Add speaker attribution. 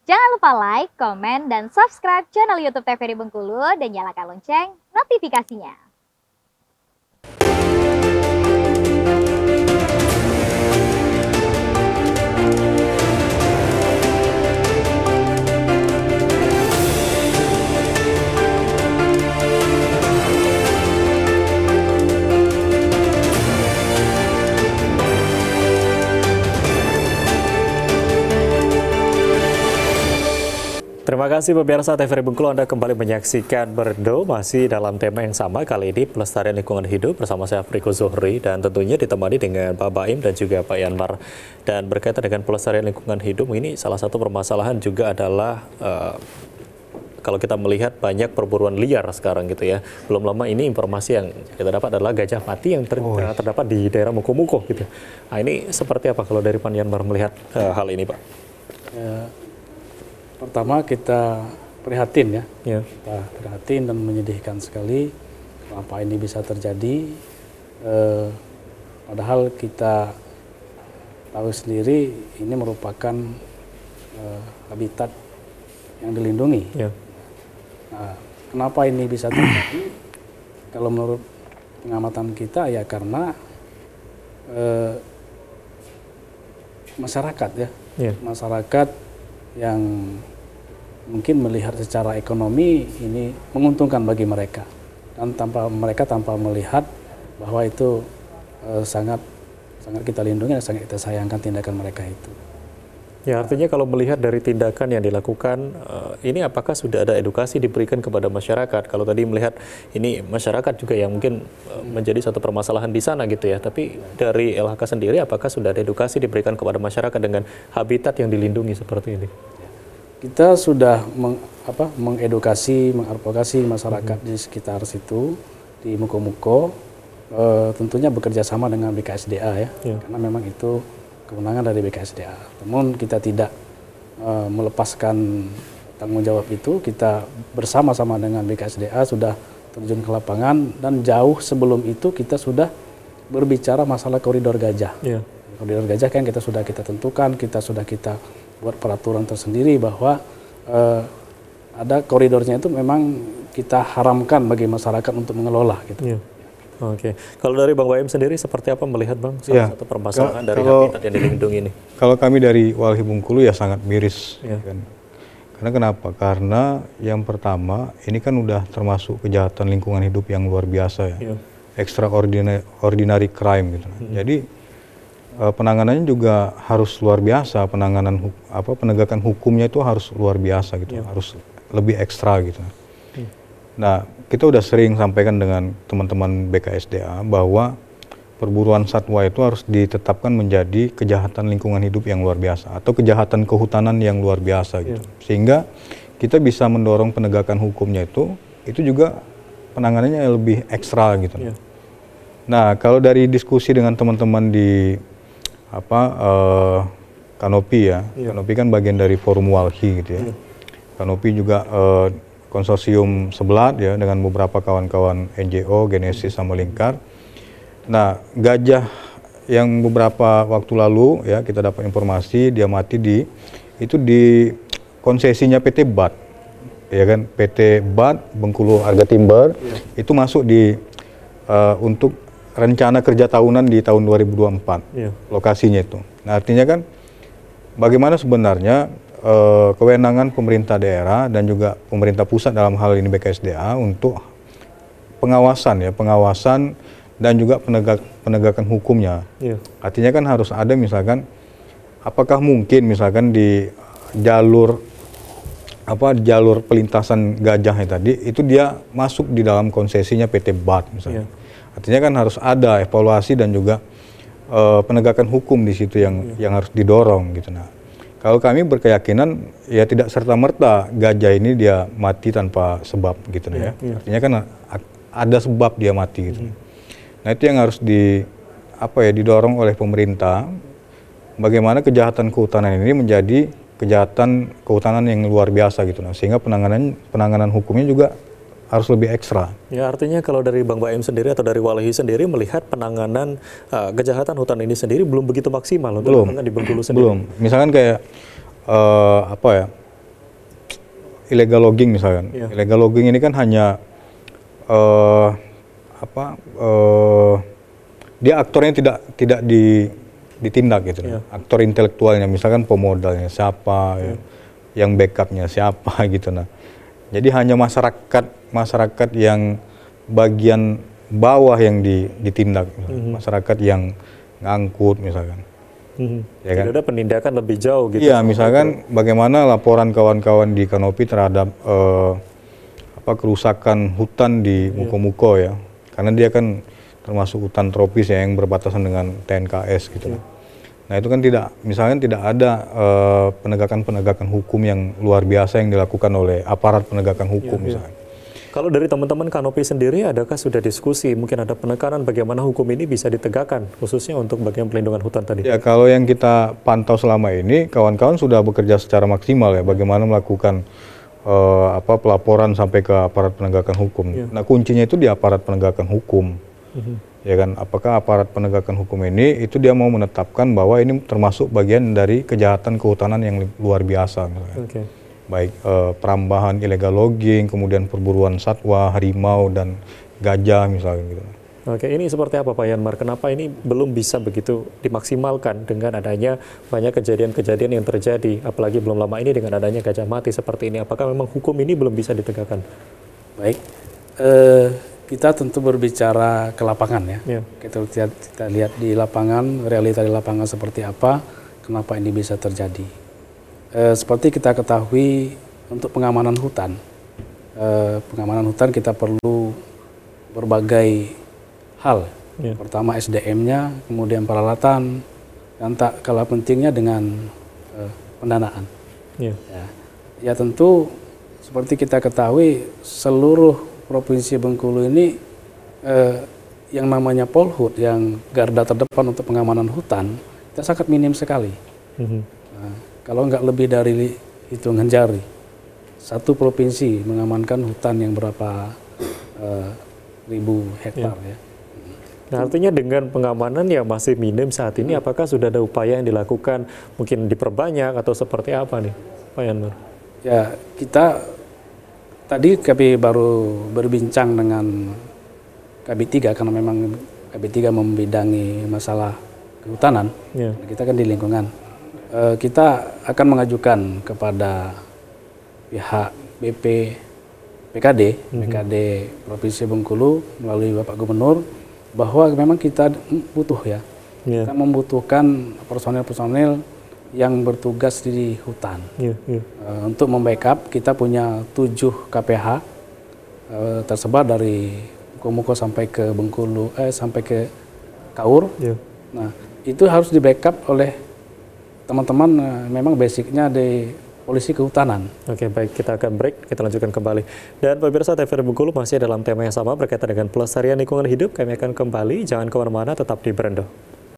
Speaker 1: Jangan lupa like, komen, dan subscribe channel YouTube TVRI Bengkulu dan nyalakan lonceng notifikasinya.
Speaker 2: Terima kasih pemirsa TVRI Bengkulu, Anda kembali menyaksikan Berdo masih dalam tema yang sama, kali ini pelestarian lingkungan hidup bersama saya Afriko Zuhri dan tentunya ditemani dengan Pak Baim dan juga Pak Yanmar. Dan berkaitan dengan pelestarian lingkungan hidup ini salah satu permasalahan juga adalah kalau kita melihat banyak perburuan liar sekarang gitu ya. Belum lama ini informasi yang kita dapat adalah gajah mati yang terdapat di daerah Mukomuko gitu. Nah ini seperti apa kalau dari Pak Yanmar melihat hal ini Pak?
Speaker 3: Pertama kita prihatin ya, kita prihatin dan menyedihkan sekali kenapa ini bisa terjadi. Padahal kita tahu sendiri ini merupakan habitat yang dilindungi. Nah, kenapa ini bisa terjadi? Kalau menurut pengamatan kita ya karena masyarakat masyarakat yang mungkin melihat secara ekonomi ini menguntungkan bagi mereka dan tanpa melihat bahwa itu sangat kita lindungi dan sangat kita sayangkan tindakan mereka itu.
Speaker 2: Ya artinya kalau melihat dari tindakan yang dilakukan ini apakah sudah ada edukasi diberikan kepada masyarakat? Kalau tadi melihat ini masyarakat juga yang mungkin menjadi satu permasalahan di sana gitu ya. Tapi dari LHK sendiri apakah sudah ada edukasi diberikan kepada masyarakat dengan habitat yang dilindungi seperti ini?
Speaker 3: Kita sudah mengedukasi, mengadvokasi masyarakat di sekitar situ, di Mukomuko, tentunya bekerja sama dengan BKSDA ya, karena memang itu kewenangan dari BKSDA. Namun kita tidak melepaskan tanggung jawab itu, kita bersama-sama dengan BKSDA sudah terjun ke lapangan dan jauh sebelum itu kita sudah berbicara masalah koridor gajah. Koridor gajah kan kita tentukan, kita buat peraturan tersendiri bahwa ada koridornya itu memang kita haramkan bagi masyarakat untuk mengelola gitu.
Speaker 2: Oke, kalau dari Bang Baim sendiri seperti apa melihat Bang salah satu permasalahan dari habitat yang dilindungi ini?
Speaker 4: Kalau kami dari Walhi Bengkulu ya sangat miris. Kan. Karena kenapa? Karena yang pertama ini kan udah termasuk kejahatan lingkungan hidup yang luar biasa ya, extraordinary crime gitu. Jadi penanganannya juga harus luar biasa, penegakan hukumnya itu harus luar biasa gitu, harus lebih ekstra gitu. Nah, kita udah sering sampaikan dengan teman-teman BKSDA bahwa perburuan satwa itu harus ditetapkan menjadi kejahatan lingkungan hidup yang luar biasa atau kejahatan kehutanan yang luar biasa gitu. Sehingga kita bisa mendorong penegakan hukumnya itu juga penanganannya lebih ekstra gitu. Nah, kalau dari diskusi dengan teman-teman di Kanopi ya, Kanopi kan bagian dari Forum Walhi gitu ya. Kanopi juga konsorsium sebelat ya dengan beberapa kawan-kawan NGO, Genesis sama Lingkar. Nah, gajah yang beberapa waktu lalu ya kita dapat informasi dia mati di konsesinya PT BAT. Ya kan, PT BAT Bengkulu Harga Timber itu masuk untuk rencana kerja tahunan di tahun 2024 lokasinya itu. Nah, artinya kan bagaimana sebenarnya kewenangan pemerintah daerah dan juga pemerintah pusat dalam hal ini BKSDA untuk pengawasan dan juga penegakan hukumnya. Artinya kan harus ada misalkan apakah mungkin misalkan di jalur pelintasan gajahnya tadi itu dia masuk di dalam konsesinya PT BAT misalnya. Artinya kan harus ada evaluasi dan juga penegakan hukum di situ yang harus didorong gitu. Nah, kalau kami berkeyakinan ya tidak serta-merta gajah ini dia mati tanpa sebab gitu ya. Artinya kan ada sebab dia mati gitu. Nah, itu yang harus didorong oleh pemerintah. Bagaimana kejahatan kehutanan ini menjadi kejahatan kehutanan yang luar biasa gitu. Nah, sehingga penanganan hukumnya juga harus lebih ekstra.
Speaker 2: Ya, artinya kalau dari Bang Baim sendiri atau dari Walhi sendiri melihat penanganan kejahatan hutan ini sendiri belum begitu maksimal untuk di Bengkulu sendiri.
Speaker 4: Belum. Misalkan kayak illegal logging misalkan. Illegal logging ini kan hanya dia aktornya tidak ditindak gitu. Aktor intelektualnya misalkan pemodalnya siapa, yang backupnya siapa gitu. Nah, jadi hanya masyarakat yang bagian bawah yang ditindak, masyarakat yang ngangkut misalkan. Ya kan?
Speaker 2: Tidak ada penindakan lebih jauh gitu.
Speaker 4: Iya, misalkan bagaimana laporan kawan-kawan di Kanopi terhadap kerusakan hutan di Muko-Muko ya, karena dia kan termasuk hutan tropis ya yang berbatasan dengan TNKS gitu. Nah itu kan misalkan tidak ada penegakan hukum yang luar biasa yang dilakukan oleh aparat penegakan hukum misalnya.
Speaker 2: Kalau dari teman-teman Kanopi sendiri, adakah sudah diskusi, mungkin ada penekanan bagaimana hukum ini bisa ditegakkan, khususnya untuk bagian pelindungan hutan tadi?
Speaker 4: Ya, kalau yang kita pantau selama ini, kawan-kawan sudah bekerja secara maksimal ya, bagaimana melakukan pelaporan sampai ke aparat penegakan hukum. Nah, kuncinya itu di aparat penegakan hukum. Ya kan, apakah aparat penegakan hukum ini itu dia mau menetapkan bahwa ini termasuk bagian dari kejahatan kehutanan yang luar biasa misalnya. Baik perambahan illegal logging, kemudian perburuan satwa, harimau dan gajah misalnya gitu.
Speaker 2: Oke, ini seperti apa Pak Yanmar? Kenapa ini belum bisa begitu dimaksimalkan dengan adanya banyak kejadian-kejadian yang terjadi, apalagi belum lama ini dengan adanya gajah mati seperti ini? Apakah memang hukum ini belum bisa ditegakkan?
Speaker 3: Baik, kita tentu berbicara ke lapangan ya. Kita lihat di lapangan, realita di lapangan seperti apa, kenapa ini bisa terjadi. Seperti kita ketahui untuk pengamanan hutan kita perlu berbagai hal. Pertama SDM-nya, kemudian peralatan, dan tak kalah pentingnya dengan pendanaan. Ya tentu seperti kita ketahui seluruh Provinsi Bengkulu ini yang namanya Polhut, yang garda terdepan untuk pengamanan hutan, itu sangat minim sekali. Kalau nggak lebih dari hitungan jari, satu provinsi mengamankan hutan yang berapa ribu hektar ya.
Speaker 2: Nah, artinya dengan pengamanan yang masih minim saat ini, apakah sudah ada upaya yang dilakukan, mungkin diperbanyak atau seperti apa nih, Pak Yanmar?
Speaker 3: Ya, tadi kami baru berbincang dengan KB3 karena memang KB3 membidangi masalah kehutanan. Kita kan di lingkungan. Kita akan mengajukan kepada pihak BPKD Provinsi Bengkulu melalui Bapak Gubernur bahwa memang kita butuh ya. Kita membutuhkan personel-personel yang bertugas di hutan. Untuk membackup kita punya 7 KPH tersebar dari Muko sampai ke Bengkulu, sampai ke Kaur. Nah, itu harus di backup oleh teman-teman memang basicnya di polisi kehutanan.
Speaker 2: Oke, baik, kita akan break, kita lanjutkan kembali. Dan pemirsa TVRI Bengkulu masih dalam tema yang sama berkaitan dengan pelestarian lingkungan hidup. Kami akan kembali, jangan kemana-mana, tetap di Brendo.